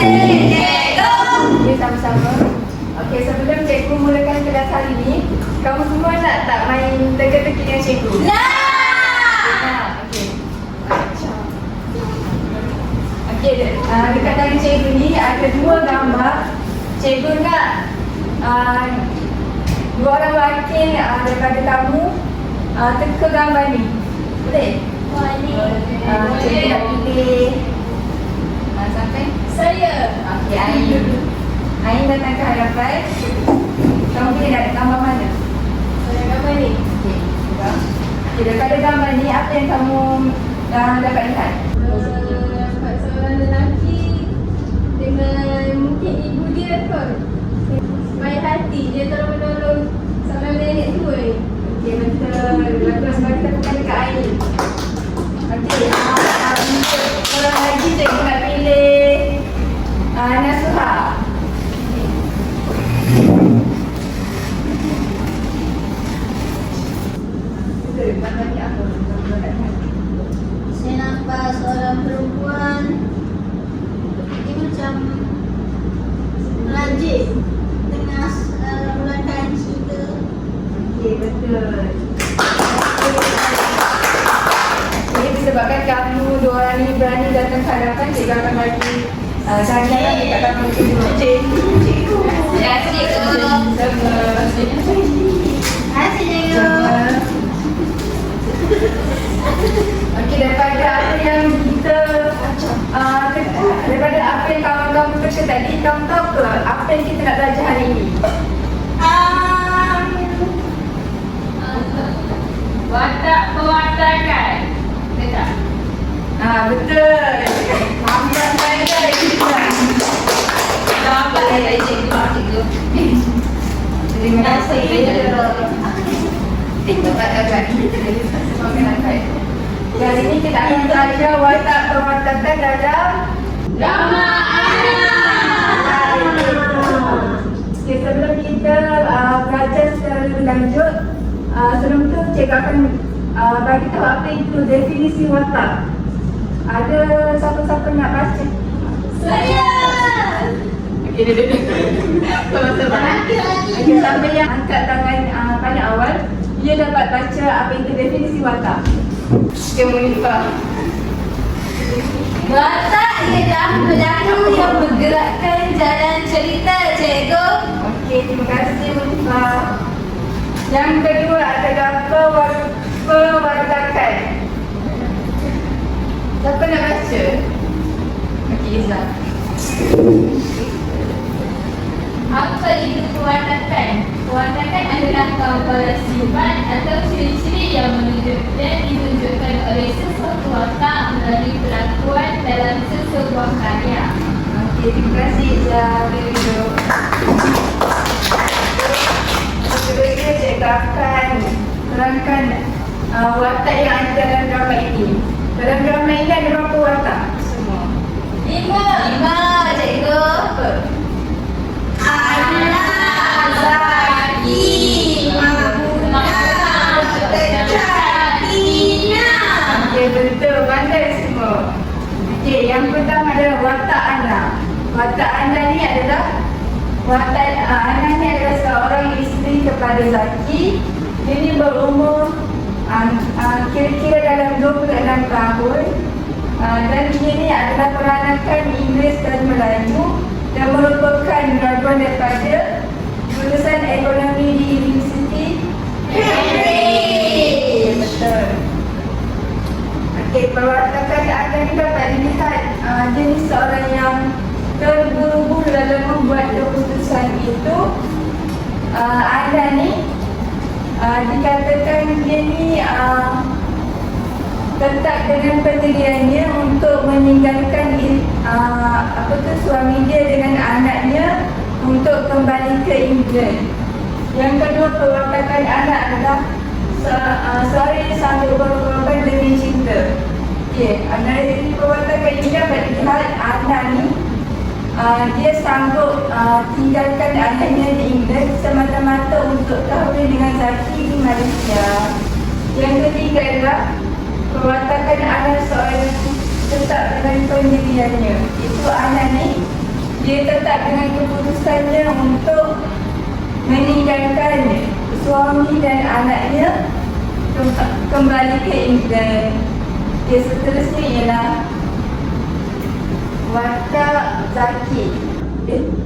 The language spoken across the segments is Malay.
Okey, sama-sama. Okey, sebelum cikgu mulakan kelas hari ni, kamu semua nak tak main teka-teki dengan cikgu? Okey. Okey, dekat tangan cikgu ni ada dua gambar. Cikgu nak dua orang wakil daripada kamu teka gambar ni. Boleh? Cikgu nak pilih sampai Saya. okey, Ain dulu. Ain datang ke hadapan. Kamu pilih nak gambar mana? Saya gambar ni. Okey, okey, daripada gambar ni apa yang kamu dapat lihat? Nampak seorang lelaki dengan mungkin ibu dia kot. Baik hati, dia tolong menolong seorang nenek tua ni. Okey, betul. Bagus, mari kita kembali ke Ain. Okey, orang lagi cikgu nak pilih Nasuha. Betul, gambar ni apa? Saya nampak seorang perempuan. Dia macam rajin tengah mulakan cerita. Okey, betul. Okey, disebabkan kamu dua orang ni berani datang ke hadapan, cikgu akan bagi saran dekat kamu cikgu. Cikgu. Ya, cikgu. Asyik cikgu. Okey, daripada apa yang kita daripada apa yang kamu baca tadi, kamu tahu ke apa yang kita nak belajar hari ini? Watak pewatakan. Betul. Betul. Lambat saya Lambat saya cikgu. Terima kasih. Hari ini kita akan belajar watak pewatakan dalam Drama anak. Okay, sebelum kita belajar secara lebih lanjut, sebelum tu cikgu akan bagi tahu apa itu definisi watak. Ada siapa-siapa nak baca? Saya. Okey, dia. Sama-sama. Okey, siapa yang angkat tangan pada awal, dia dapat baca apa itu definisi watak. Okey, Munifah. Watak ialah pelaku yang menggerakkan jalan cerita, cikgu. Okey, terima kasih Munifah. Yang kedua adalah pewatakan. Siapa nak baca? Okey, Izzah. Apa itu pewatakan? Pewatakan adalah gambaran sifat atau ciri-ciri yang ditunjukkan oleh sesuatu watak melalui perlakuan dalam sesebuah karya. Okey, terima kasih Izzah. Boleh duduk. Seterusnya cikgu akan terangkan watak yang ada dalam drama ini. Dalam drama ini ada berapa watak? Semua. 5, cikgu. Apa? Anak, Zaki, Mamunah, Tecat, Ina. Okey, betul. Pandai semua. Okey, yang pertama adalah watak Ana. Watak Ana ni adalah watak Ana ni adalah seorang isteri kepada Zaki. Dia ni berumur kira-kira dalam 26 tahun. Dan dia ni adalah peranakan Inggeris dan Melayu dan merupakan graduan daripada jurusan ekonomi di Universiti Cambridge. Betul. Okey, perwatakan Ana ni dapat dilihat dia ni seorang yang terburu-buru dalam membuat keputusan itu. Ana ni dikatakan dia ni tetap dengan pendiriannya untuk meninggalkan suami dia dengan anaknya untuk kembali ke England. Yang kedua, perwatakan anak adalah seorang yang sanggup berkorban demi cinta. Okey, dari perwatakan ini dapat dilihat anak ni dia sanggup tinggalkan ayahnya di England semata-mata untuk kahwin dengan Zaki di Malaysia. Yang ketiga adalah perwatakan anak seorang tetap dengan pendiriannya. Itu anak ni dia tetap dengan keputusannya untuk meninggalkan suami dan anaknya kembali ke England. Okay, seterusnya ialah watak Zaki.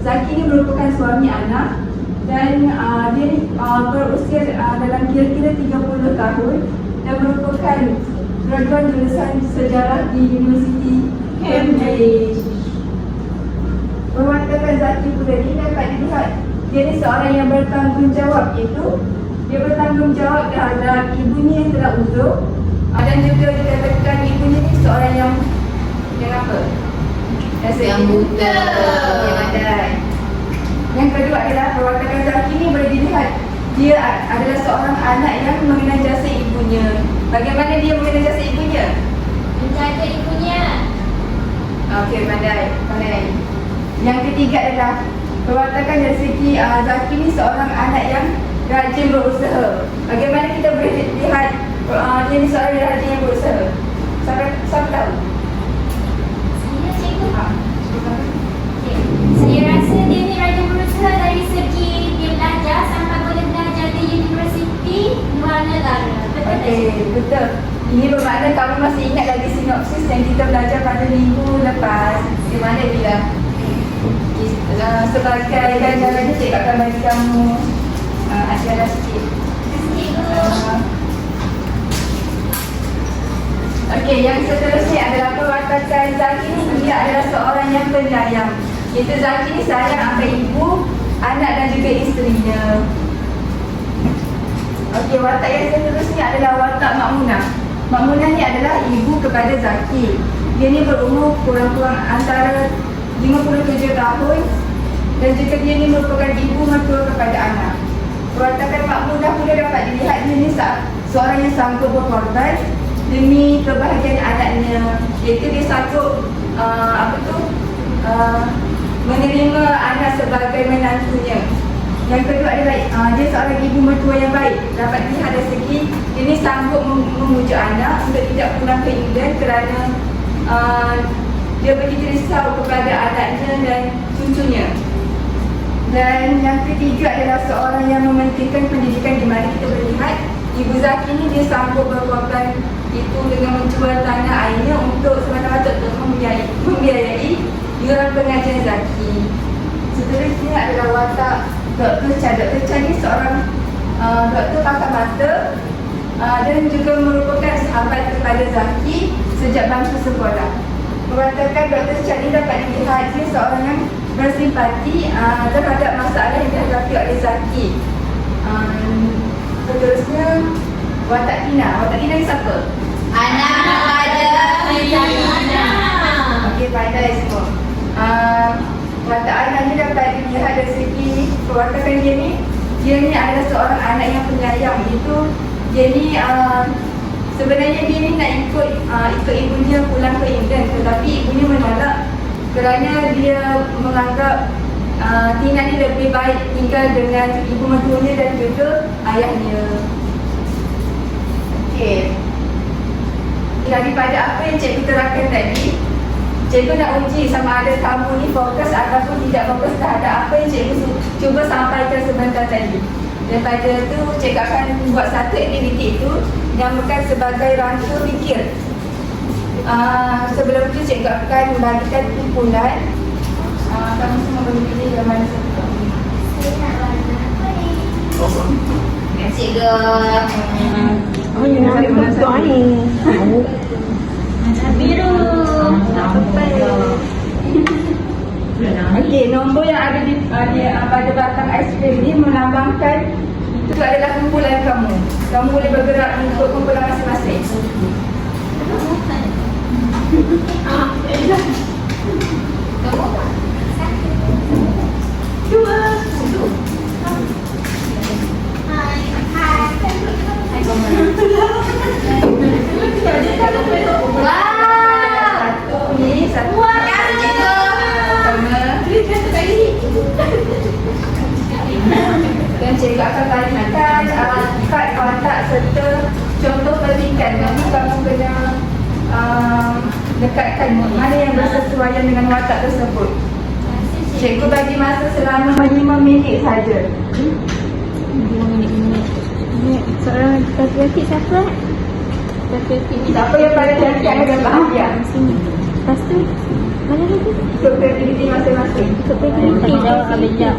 Zaki ni merupakan suami anak dan dia berusia dalam kira-kira 30 tahun dan merupakan graduan jurusan sejarah di Universiti Cambridge. Perwatakan Zaki pula ni dapat dilihat dia ni seorang yang bertanggungjawab, iaitu dia bertanggungjawab terhadap ibunya yang telah uzur dan juga dikatakan ibunya ni seorang yang apa? Yang buta. Yang pandai. Yang kedua adalah perwatakan Zaki ni boleh dilihat dia adalah seorang anak yang mengenal jasa ibunya. Bagaimana dia mengenal jasa ibunya? Menjaga ibunya. Okey, pandai. Yang ketiga adalah perwatakan dari segi Zaki ni seorang anak yang rajin berusaha. Bagaimana kita boleh lihat dia ni seorang yang rajin yang berusaha? Siapa tahu? Saya cikgu. Saya rasa dia ni rajin berusaha dari segi dia belajar sampai boleh belajar di universiti luar negara. Betul tak? Okey, betul. Ini bermakna kamu masih ingat lagi sinopsis yang kita belajar pada minggu lepas, di mana bila sebagai ganjaran cikgu akan bagi kamu ajaran sikit. Okey, yang seterusnya adalah perwatakan Zaki ni dia adalah seorang yang penyayang. Iaitu Zaki ni sayang akan ibu, anak dan juga isterinya. Okey, watak yang seterusnya adalah watak Makmunah. Makmunah ni adalah ibu kepada Zaki. Dia ni berumur kurang-kurang antara 57 tahun dan juga dia ni merupakan ibu mertua kepada anak. Perwatakan Makmunah pula dapat dilihat dia ni seorang yang sanggup berkorban demi kebahagiaan anaknya, iaitu dia sanggup menerima anak sebagai menantunya. Yang kedua adalah dia seorang ibu mertua yang baik. Dapat dilihat dari segi dia ni sanggup memujuk anak untuk tidak pulang ke England kerana dia begitu risau kepada anaknya dan cucunya. Dan yang ketiga adalah seorang yang mementingkan pendidikan, di mana kita melihat Ibu Zaki ni dia sanggup berkorban itu dengan menjual tanah airnya untuk semata-mata untuk membiayai iuran pengajian Zaki. Seterusnya adalah watak Dr. Chan. Dr. Chan ni seorang doktor pakar mata dan juga merupakan sahabat kepada Zaki sejak bangsa sekolah. Perwatakan Dr. Chan ni dapat dilihat dia seorang yang bersimpati terhadap masalah yang dihadapi oleh Zaki. Seterusnya watak Tina. Watak Tina ni siapa? Anak pada Tina. Okey, pandai semua. Watak anak ni dapat dilihat dari segi perwatakan dia ni adalah seorang anak yang penyayang. Iaitu dia ni sebenarnya dia ni nak ikut ibunya pulang ke England, tetapi ibunya menolak kerana dia menganggap Tina ni lebih baik tinggal dengan ibu mertuanya dan juga ayahnya. Okey. Daripada apa yang cikgu terangkan tadi, cikgu nak uji sama ada kamu ni fokus ataupun tidak fokus terhadap apa yang cikgu cuba sampaikan sebentar tadi. Daripada tu cikgu akan buat satu aktiviti itu dinamakan sebagai rangka fikir. Sebelum itu cikgu akan membagikan kumpulan. Kamu semua boleh pilih yang mana satu. Saya nak warna kuning. Terima kasih cikgu. Oh, yang nak bentuk ni. Biru. Okey, nombor yang ada di pada batang aiskrim ni melambangkan itu adalah kumpulan kamu. Kamu boleh bergerak untuk kumpulan masing-masing. Dua. Satu ni, satu. Dan cikgu akan tanyakan kad kontak serta contoh petikan. Nanti kamu kena dekatkan mana yang bersesuaian dengan watak tersebut. Cikgu bagi masa selama 5 minit saja. 2 minit. Seorang lelaki siapa? Lelaki ni. Siapa yang paling cantik akan bahagia? Sini. Lepas tu, mana lagi? Ikut kreativiti masing-masing. Ikut kreativiti. Jawab abjad.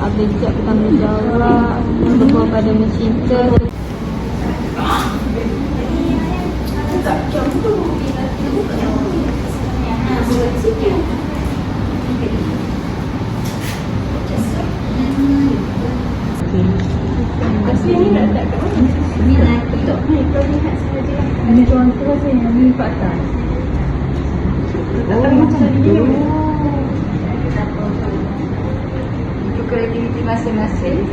Abjad bertanggungjawab. Berbuat pada mencinta. Kasih ni nak letak kat mana? Ni nak tutup. Kau lihat sahaja. Ini contoh saya, ini kat atas. Letakkan macam ni. Ikut kreativiti masing-masing.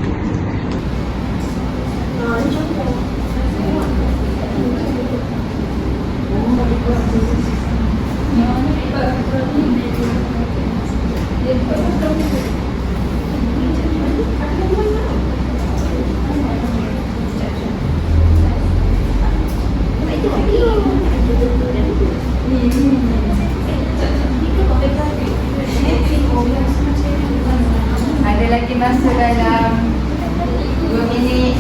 Ada lagi masa dalam 2 minit.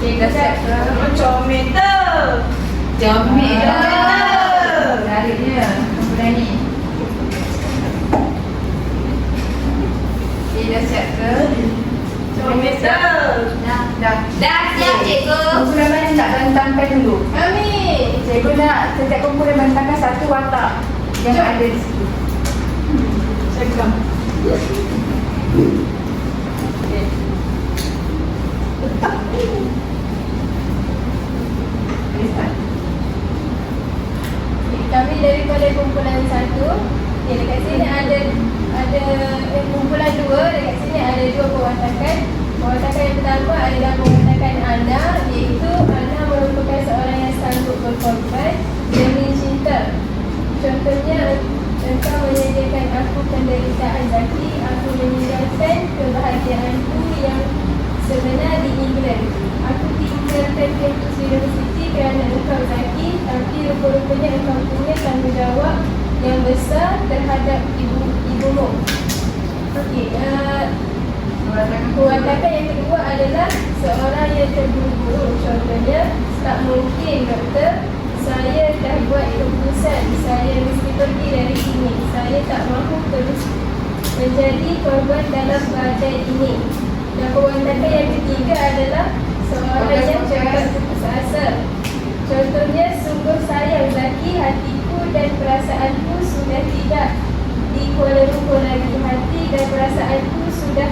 Okey, dah siap ke? Comel tu. Comel tu. Tarik dia. Berani. Okey, dah siap ke? Comel tu. Dah siap cikgu. Kumpulan mana nak bentangkan dulu? Amin. Cikgu nak setiap kumpulan bentangkan satu watak yang ada di situ. Saya pegang. Okey. Kami daripada kumpulan 1. Okay, dekat sini ada kumpulan 2. Dekat sini ada 2 perwatakan. Perwatakan yang pertama adalah perwatakan Ana, iaitu Ana merupakan seorang yang sanggup berkorban demi cinta. Contohnya, engkau menyediakan aku penderitaan Zaki, aku meninggalkan kebahagiaanku yang sebenar di England. Aku tinggalkan kampus universiti kerana engkau Zaki, tapi rupa-rupanya engkau punya tanggungjawab yang besar terhadap ibumu. Okey, perwatakan yang kedua adalah seorang yang terburu-buru. Contohnya, tak mungkin doktor, saya dah buat keputusan, saya mesti pergi dari sini. Saya tak mahu terus menjadi korban dalam badai ini. Dan perwatakan yang ketiga adalah seorang yang cepat putus asa. Contohnya, sungguh sayang Zaki, hatiku dan perasaanku sudah tidak di Kuala Lumpur lagi. Hati dan perasaanku sudah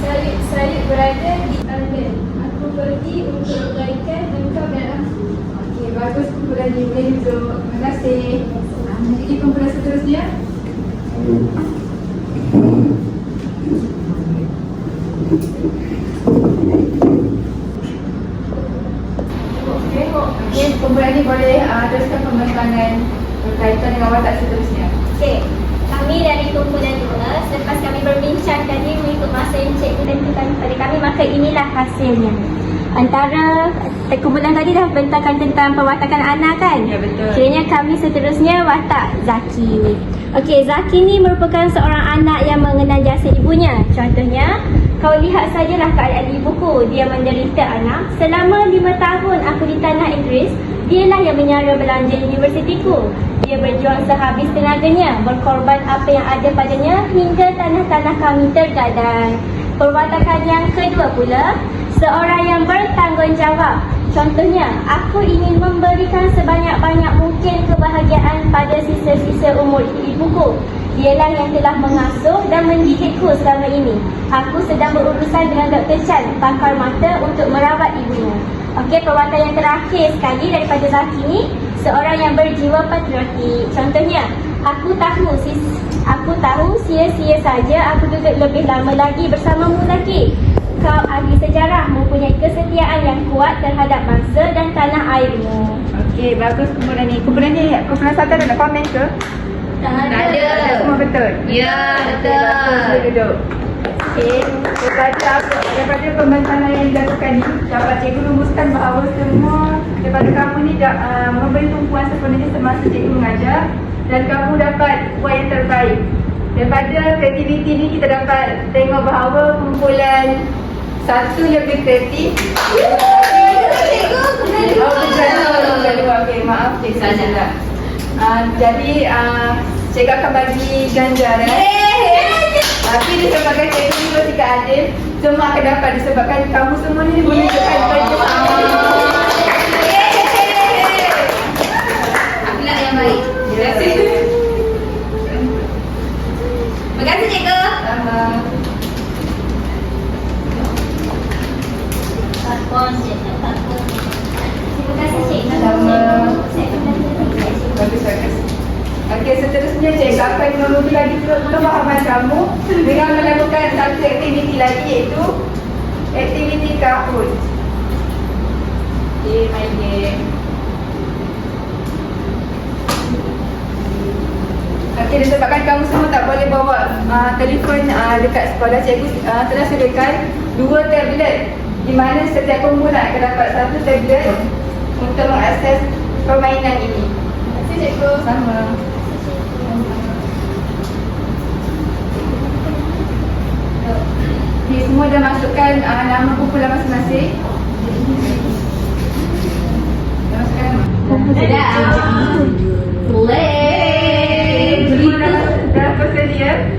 sayut-sayut berada di London. Aku pergi untuk kebaikan engkau dan aku. Okey, bagus kumpulan ni boleh duduk. Terima kasih. Jadi kumpulan seterusnya. Okey, kumpulan ni boleh teruskan pembentangan berkaitan dengan watak seterusnya. Okey, kami dari kumpulan 2, selepas kami berbincang tadi mengikut masa yang cikgu tentukan kepada kami, maka inilah hasilnya. Antara kumpulan tadi dah bentangkan tentang perwatakan Ana kan? Ya, betul. Kiranya kami seterusnya watak Zaki. Okey, Zaki ni merupakan seorang anak yang mengenal jasa ibunya. Contohnya, kau lihat sajalah keadaan ibuku. Dia menderita anak. Selama 5 tahun aku di tanah Inggeris, dialah yang menyara belanja universitiku. Dia berjuang sehabis tenaganya, berkorban apa yang ada padanya hingga tanah-tanah kami tergadai. Perwatakan yang kedua pula, seorang yang bertanggungjawab. Contohnya, aku ingin memberikan sebanyak-banyak mungkin kebahagiaan pada sisa-sisa umur ibuku. Dialah yang telah mengasuh dan mendidikku selama ini. Aku sedang berurusan dengan Dr. Chan, pakar mata, untuk merawat ibunya. Okey, perbuatan yang terakhir sekali daripada Zaki ni, seorang yang berjiwa patriotik. Contohnya, aku tahu sia-sia saja aku duduk lebih lama lagi bersamamu lagi. Kau ahli sejarah, mempunyai kesetiaan yang kuat terhadap bangsa dan tanah airmu. Okey, bagus kumpulan ni. Kumpulan satu ada komen ke? Tak ada. Semua betul? Ya, Okey, bagus. Boleh duduk. Okey, daripada pembentalan yang dilakukan ni, dapat cikgu rumuskan bahawa semua daripada kamu ni memberi tumpuan sepenuhnya semasa cikgu mengajar dan kamu dapat buat yang terbaik. Daripada kreativiti ni kita dapat tengok bahawa kumpulan satu lebih kreatif. Okey, maaf cikgu salah. Jadi cikgu akan bagi ganjaran. Tapi disebabkan cikgu ni bersikap adil, semua akan dapat disebabkan kamu semua ni menunjukkan perjuangan. Akhlak yang baik. Terima kasih. Terima kasih cikgu. Terima kasih cikgu. Bagus, bagus. Okey, seterusnya cikgu akan menguji lagi pemahaman kamu dengan melakukan satu aktiviti lagi, iaitu aktiviti Kahoot. Okey, main game. Okey, disebabkan kamu semua tak boleh bawa telefon dekat sekolah, cikgu telah sediakan 2 tablet di mana setiap pengguna akan dapat 1 tablet untuk mengakses permainan ini. Terima kasih cikgu. Sama. Ni semua dah masukkan nama kumpulan masing-masing. Dah masukkan nama? Boleh. Dah bersedia?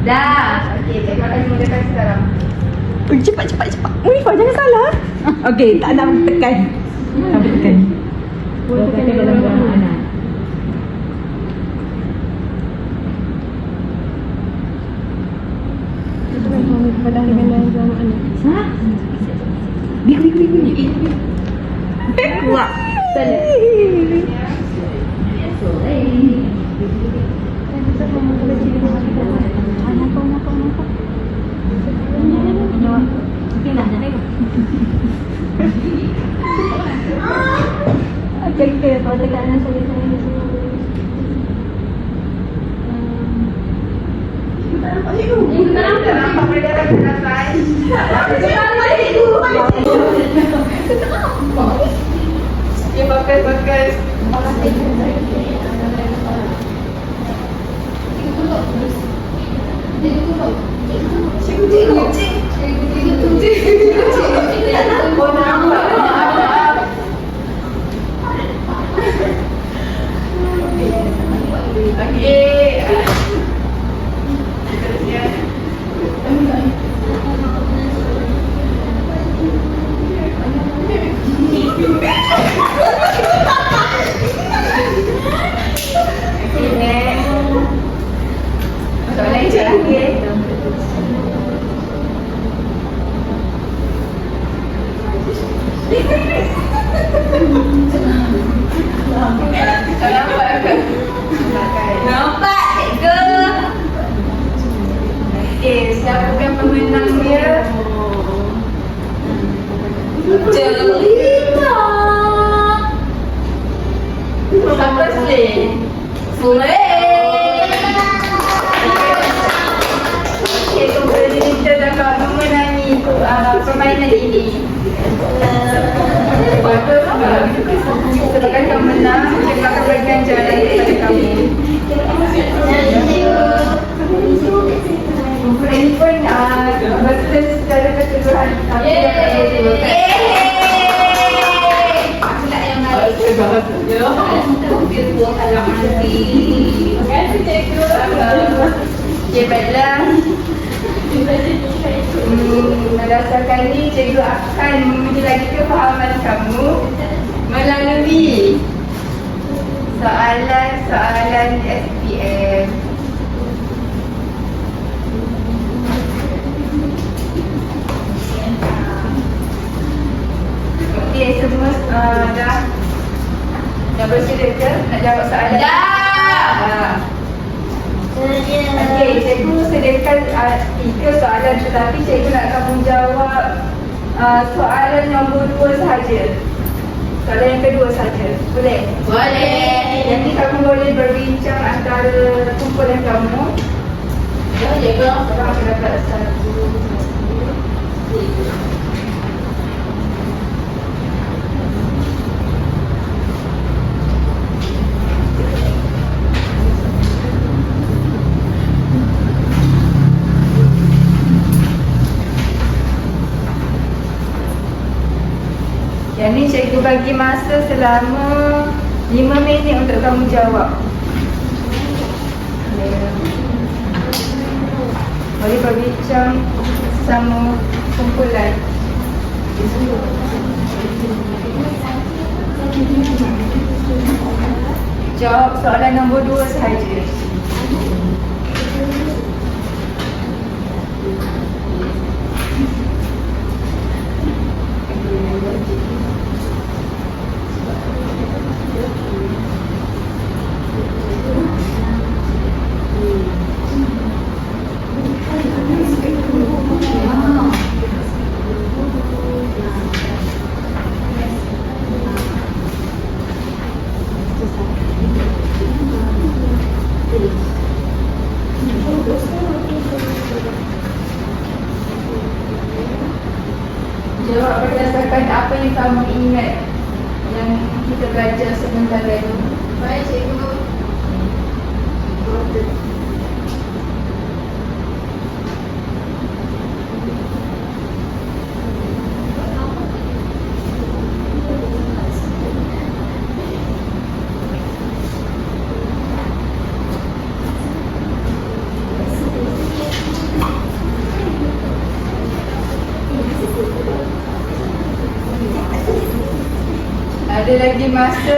Dah. Okey, cikgu akan mulakan sekarang. Cepat. Munifah jangan salah. Okey, tak nak tekan. Tak tekan. Tekan dalam ruang anak. Pada dengan dalam anak. Ha? Bik. Kuat. Salah. Okey, kalau dekat anak saya semua. Tak nampak perbezaan pendapat. Okey, fokus. Oh, nampak. Okey. Soalan yang terakhir. Nampak ke? Nampak cikgu. Okey, siapkan pemenang dia? Jelita. Siapa Slay? Boleh. Okey, kumpulan kita dapat memenangi permainan ini. Bagus. Sebabkan kamu menang, cikgu akan bagi ganjaran kepada kamu. Kumpulan ini pun bersedia secara keseluruhan. Akhlak yang baik. Terima kasih cikgu. Okey, baiklah. Berdasarkan ini, cikgu akan menguji lagi kefahaman kamu melalui soalan-soalan SPM. Dah bersedia ke nak jawab soalan? Dah. Okey, cikgu sediakan 3 soalan tetapi cikgu nak kamu jawab soalan nombor 2 sahaja. Soalan yang kedua sahaja. Boleh? Boleh. Yang ni kamu boleh berbincang antara kumpulan kamu. Ya, cikgu. Korang akan dapat 1. Yang ni cikgu bagi masa selama 5 minit untuk kamu jawab. Boleh berbincang sama kumpulan. Jawab soalan nombor 2 sahaja. Jawab berdasarkan apa yang kamu ingat yang kita belajar sebentar tadi. Baik, cikgu. Ada lagi masa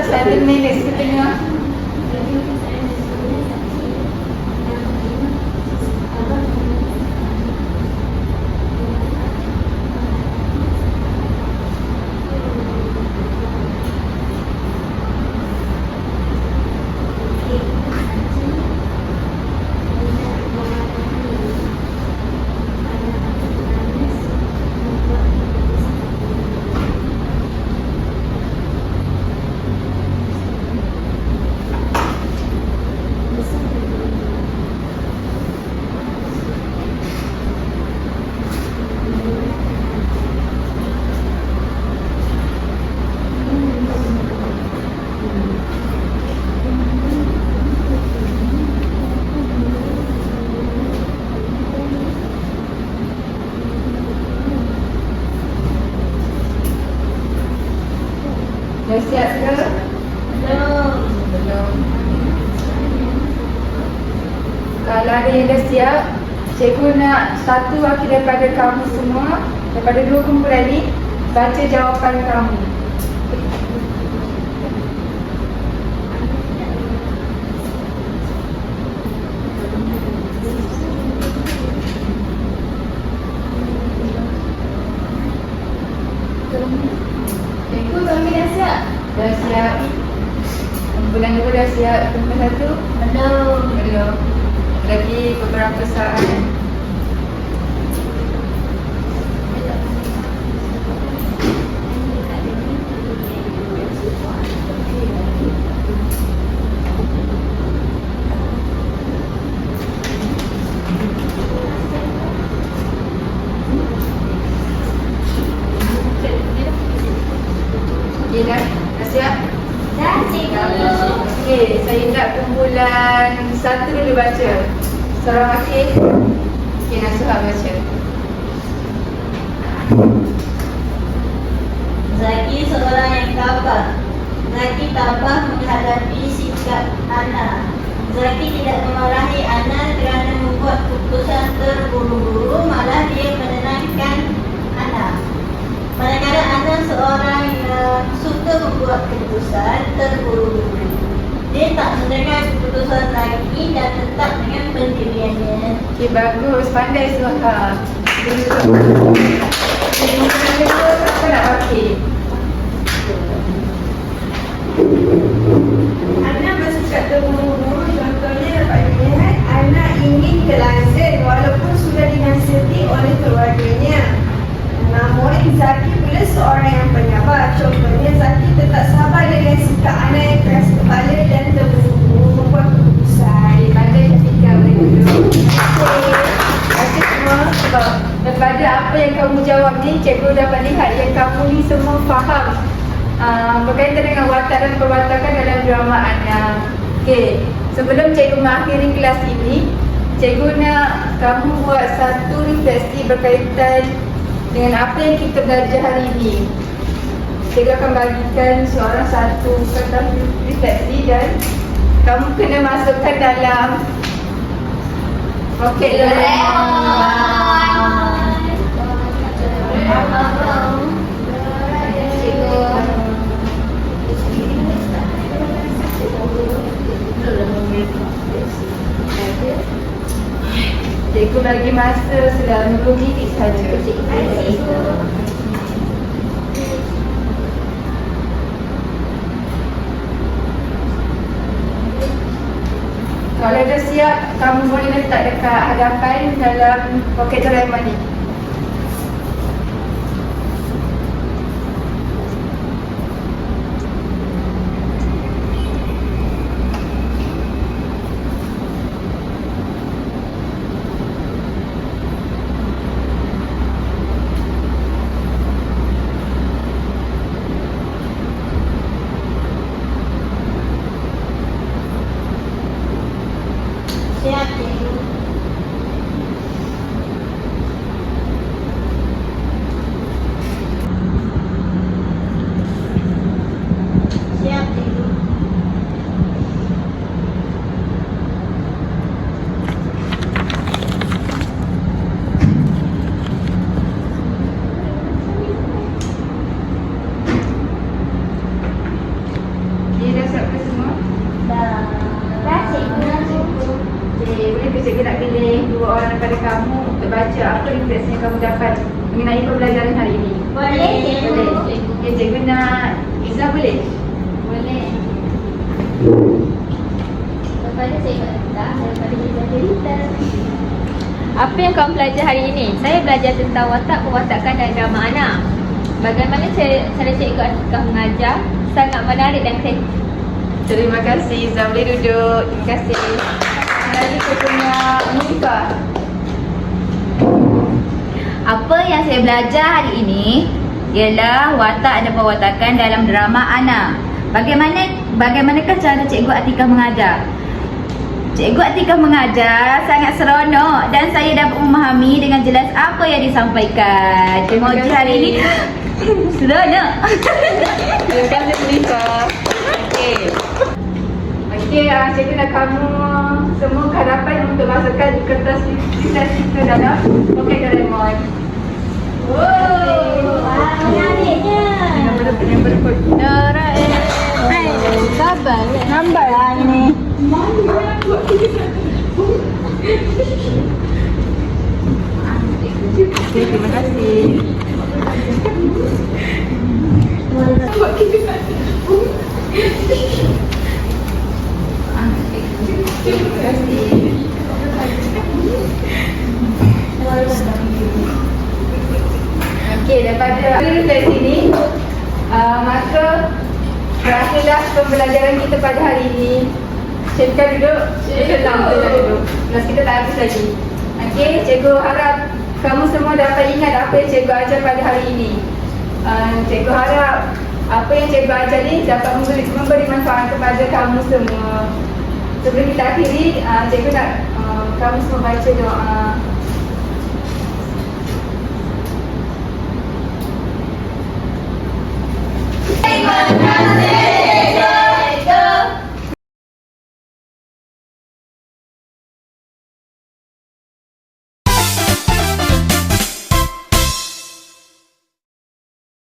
1 minit setengah. Dah siap ke? Belum. Belum. Kalau ada yang dah siap, cikgu nak satu wakil daripada kamu semua, daripada 2 kumpulan ni, baca jawapan kamu. Cikgu, kami dah siap. Dah siap? Kumpulan 2 dah siap? Kumpulan 1? Belum. Belum. Lagi beberapa saat. Okey, dah siap? Dah, cikgu. Okey, saya nak kumpulan 1 dulu baca. Seorang wakil. Okey, Nasuha baca. Zaki seorang yang tabah. Zaki tabah menghadapi sikap Ana. Zaki tidak memarahi Ana kerana membuat keputusan terburu-buru, malah dia menenangkan Ana. Manakala Ana seorang yang suka membuat keputusan terburu-buru. Dia tak mendengar keputusan lagi dan tetap dengan pendiriannya. Okey, bagus. Pandai Suha. Kumpulan 2 siapa nak wakil? Anak bersuka terburu-buru, contohnya dapat dilihat anak ingin ke London walaupun sudah dinasihati oleh keluarganya. Namun Zaki pula seorang yang penyabar. Contohnya Zaki tetap sabar dengan sikap anak yang keras kepala dan terburu-buru membuat keputusan. Pandai berfikir oleh guru. Terima kasih semua sebab daripada apa yang kamu jawab ni, cikgu dapat lihat yang kamu ni semua faham berkaitan dengan watak dan perwatakan dalam drama anak. Okey, sebelum cikgu mengakhiri kelas ini, cikgu nak kamu buat satu refleksi berkaitan dengan apa yang kita belajar hari ini. Cikgu akan bagikan seorang satu kertas refleksi dan kamu kena masukkan dalam poket Cikgu bagi masa selama 2 minit saja. Kalau dah siap, kamu boleh letak dekat hadapan dalam poket Doraemon ni. Siap, cikgu. Siap, cikgu. Dia dah siap ke semua? Dah cikgu. Okey, boleh ke cikgu nak pilih 2 orang daripada kamu untuk baca apa refleksi yang kamu dapat mengenai pembelajaran hari ini? Boleh cikgu. Boleh. Okey, cikgu nak Izzah boleh? Boleh. Daripada cikgu Anta, daripada cikgu cerita. Apa yang kamu belajar hari ini? Saya belajar tentang watak perwatakan dan drama anak. Bagaimana cara cikgu Atikah mengajar sangat menarik dan kreatif. Terima kasih Izzah, boleh duduk. Terima kasih. Lagi kita punya Muka. Apa yang saya belajar hari ini ialah watak dan perwatakan dalam drama anak. Bagaimanakah cara Cikgu Atikah mengajar? Cikgu Atikah mengajar sangat seronok dan saya dapat memahami dengan jelas apa yang disampaikan. Emoji hari ini seronok. Terima kasih Muka. Okey. Okey, cikgu nak kamu semua ke hadapan untuk masukkan kertas refleksi ke dalam poket Doraemon. Menariknya. Yang berikut. Doraemon. Sabar. Nampak lah ini. Okey, terima kasih. Terima kasih. Okey, daripada refleksi ini, maka berakhirlah pembelajaran kita pada hari ini. Cikgu duduk. Cikgu duduk. Kelas kita tak habis lagi. Okey, cikgu harap kamu semua dapat ingat apa yang cikgu ajar pada hari ini. Cikgu harap apa yang cikgu ajar ni dapat memberi manfaat kepada kamu semua. Sebelum kita akhiri, cikgu nak kamu semua baca doa. Terima kasih.